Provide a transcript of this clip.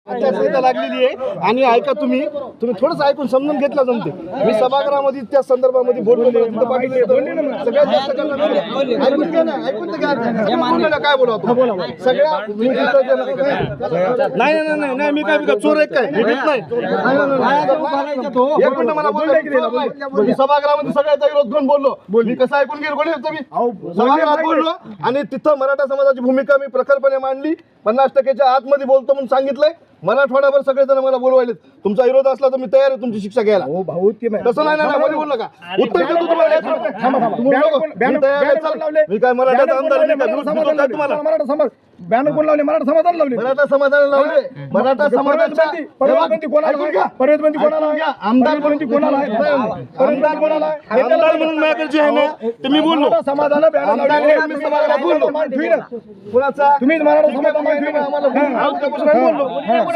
आचारसंहिता लागलेली आहे आणि ऐका तुम्ही थोडंसं ऐकून समजून घेतलं जमते. मी सभागृहामध्ये त्या संदर्भामध्ये बोललो सगळ्यात जास्त ऐकून घ्या ना, ऐकून तर घ्या. काय बोलावं सगळ्या नाही मी काय चोर आहे काय मी भीत नाही. एक मिनिट मला बोललो सभागृहामध्ये सगळ्याचा विरोध करून बोललो. मी कसं ऐकून घेईल कोणी मी सभागृहात बोललो आणि तिथं मराठा समाजाची भूमिका मी प्रखरपणे मांडली. 50% आतमध्ये बोलतो म्हणून सांगितलंय. मराठवाड्यावर सगळेजण मला बोलवायले. तुमचा विरोध असला तर मी तयार आहे तुमची शिक्षा घ्यायला. तसं नाही मध्ये बोललं का उत्तर देतो तुम्हाला. मी काय मराठा आमदार तुम्हाला बॅनर कोण लावले? मराठा समाजाला लावले. मराठा समाजाला लावले. मराठा समाजाच्या परवेजबंदी कोणाला? आमदार म्हणून कोणाला आमदार म्हणून माझ्याकडे आहे ना ते मी बोललो. समाजाला बोललो कुणाचा तुम्ही मराठा समाजाला बोललो.